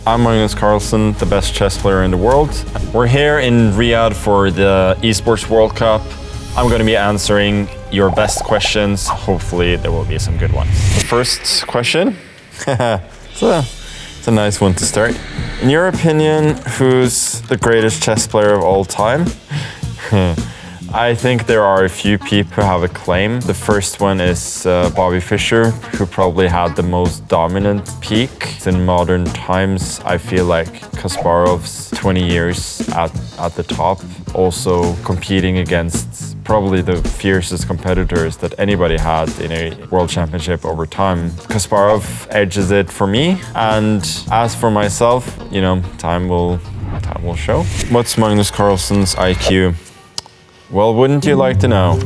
I'm Magnus Carlsen, the best chess player in the world. We're here in Riyadh for the Esports World Cup. I'm going to be answering your best questions. Hopefully there will be some good ones. The first question, it's a nice one to start. In your opinion, who's the greatest chess player of all time? I think there are a few people who have a claim. The first one is Bobby Fischer, who probably had the most dominant peak. In modern times, I feel like Kasparov's 20 years at the top, also competing against probably the fiercest competitors that anybody had in a world championship over time. Kasparov edges it for me, and as for myself, you know, time will show. What's Magnus Carlsen's IQ? Well, wouldn't you like to know?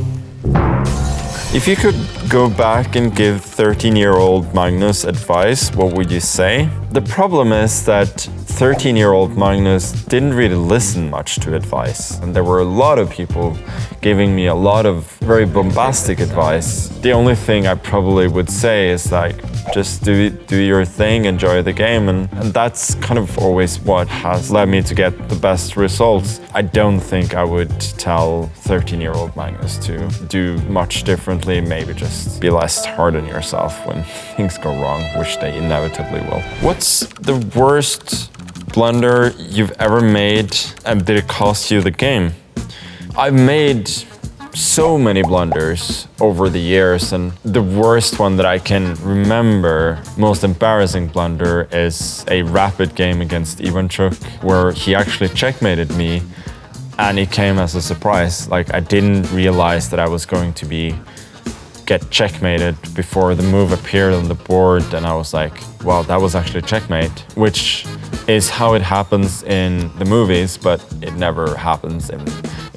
If you could go back and give 13-year-old Magnus advice, what would you say? The problem is that 13-year-old Magnus didn't really listen much to advice. And there were a lot of people giving me a lot of very bombastic advice. The only thing I probably would say is like, just do your thing, enjoy the game. And that's kind of always what has led me to get the best results. I don't think I would tell 13-year-old Magnus to do much differently, maybe just be less hard on yourself when things go wrong, which they inevitably will. What's the worst blunder you've ever made, and did it cost you the game? I've made so many blunders over the years, and the worst one that I can remember, most embarrassing blunder, is a rapid game against Ivanchuk, where he actually checkmated me, and it came as a surprise. Like, I didn't realize that I was going to get checkmated before the move appeared on the board, and I was like, wow, that was actually checkmate, which is how it happens in the movies, but it never happens in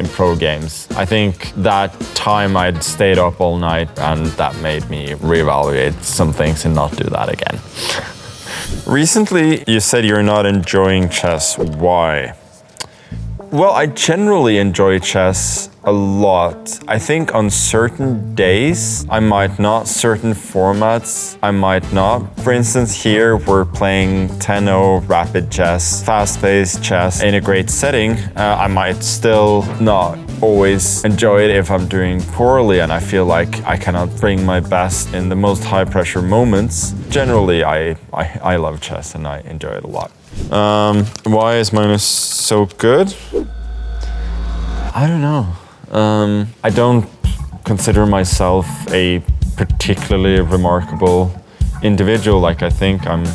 pro games. I think that time I'd stayed up all night, and that made me reevaluate some things and not do that again. Recently, you said you're not enjoying chess. Why? Well, I generally enjoy chess a lot. I think on certain days, I might not. Certain formats, I might not. For instance, here we're playing 10-0 rapid chess, fast-paced chess in a great setting. I might still not always enjoy it if I'm doing poorly and I feel like I cannot bring my best in the most high-pressure moments. Generally, I love chess and I enjoy it a lot. Why is Magnus so good? I don't know. I don't consider myself a particularly remarkable individual. Like, I think I'm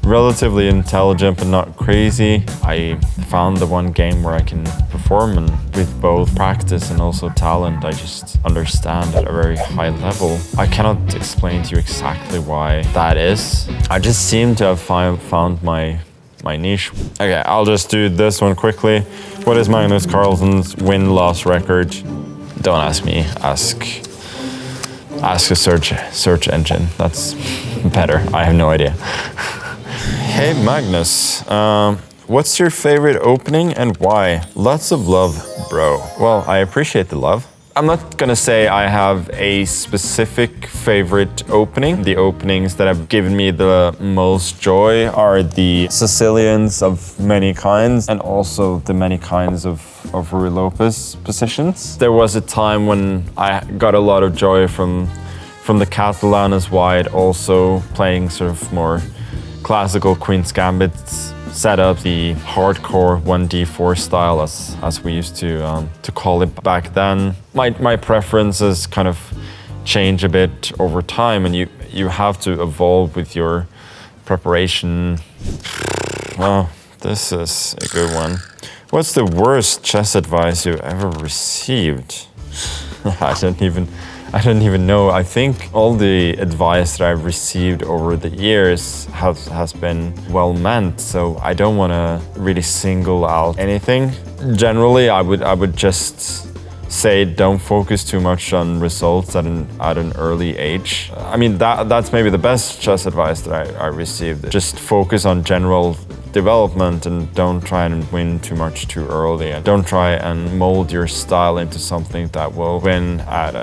relatively intelligent but not crazy. I found the one game where I can perform, and with both practice and also talent, I just understand at a very high level. I cannot explain to you exactly why that is. I just seem to have found my niche. Okay, I'll just do this one quickly. What is Magnus Carlsen's win-loss record? Don't ask me, ask a search engine. That's better, I have no idea. Hey Magnus, what's your favorite opening and why? Lots of love, bro. Well, I appreciate the love. I'm not gonna say I have a specific favorite opening. The openings that have given me the most joy are the Sicilians of many kinds, and also the many kinds of Ruy Lopez positions. There was a time when I got a lot of joy from the Catalan as wide, also playing sort of more classical Queen's Gambits setup, the hardcore 1d4 style, as we used to call it back then. My preferences kind of change a bit over time, and you have to evolve with your preparation. Well, this is a good one. What's the worst chess advice you've ever received? I don't even know. I think all the advice that I've received over the years has been well meant, so I don't want to really single out anything. Generally, I would just say don't focus too much on results at an early age. I mean, that's maybe the best chess advice that I received. Just focus on general development and don't try and win too much too early. And don't try and mold your style into something that will win at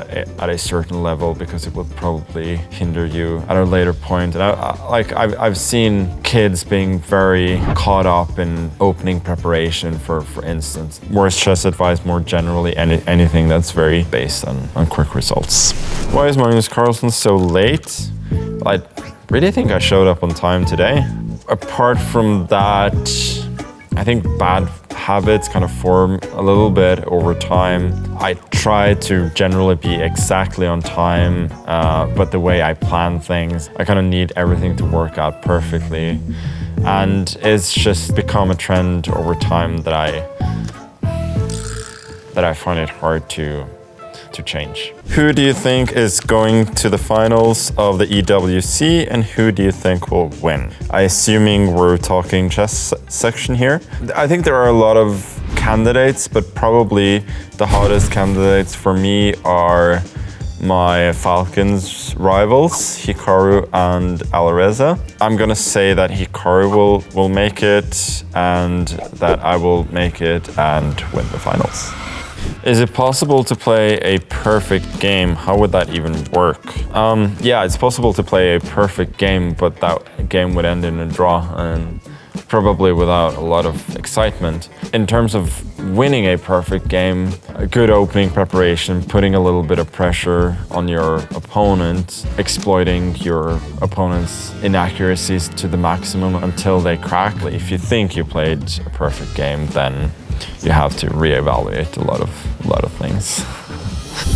a certain level, because it will probably hinder you at a later point. And I've seen kids being very caught up in opening preparation, for instance. Worst chess advice more generally, anything that's very based on quick results. Why is Magnus Carlsen so late? I really think I showed up on time today. Apart from that, I think bad habits kind of form a little bit over time. I try to generally be exactly on time, but the way I plan things, I kind of need everything to work out perfectly. And it's just become a trend over time that I find it hard to change. Who do you think is going to the finals of the EWC, and who do you think will win? I assuming we're talking chess section here. I think there are a lot of candidates, but probably the hottest candidates for me are my Falcons rivals, Hikaru and Alireza. I'm gonna say that Hikaru will make it, and that I will make it and win the finals. Is it possible to play a perfect game? How would that even work? Yeah, it's possible to play a perfect game, but that game would end in a draw and probably without a lot of excitement. In terms of winning a perfect game, a good opening preparation, putting a little bit of pressure on your opponent, exploiting your opponent's inaccuracies to the maximum until they crack. If you think you played a perfect game, then you have to reevaluate a lot of things.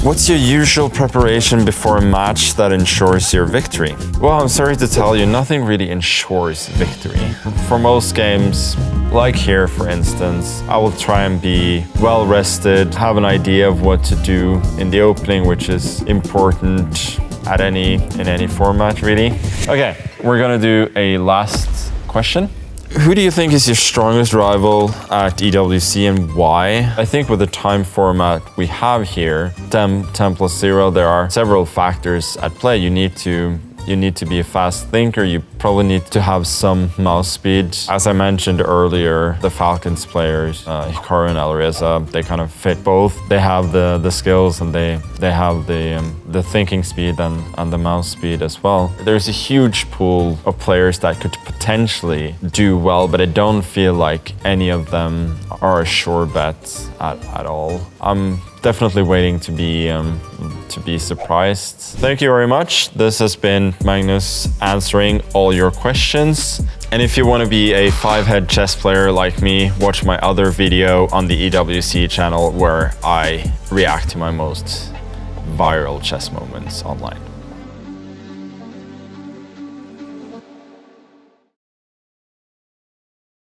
What's your usual preparation before a match that ensures your victory? Well, I'm sorry to tell you, nothing really ensures victory. For most games, like here for instance, I will try and be well rested, have an idea of what to do in the opening, which is important in any format really. Okay, we're gonna do a last question. Who do you think is your strongest rival at EWC and why? I think with the time format we have here, 10+0, there are several factors at play. You need to be a fast thinker. You probably need to have some mouse speed. As I mentioned earlier, the Falcons players, Hikaru and Alireza, they kind of fit both. They have the skills and they have the thinking speed and the mouse speed as well. There's a huge pool of players that could potentially do well, but I don't feel like any of them are a sure bet at all. I'm definitely waiting to be surprised. Thank you very much. This has been Magnus answering all your questions. And if you want to be a 5-head chess player like me, watch my other video on the EWC channel where I react to my most viral chess moments online.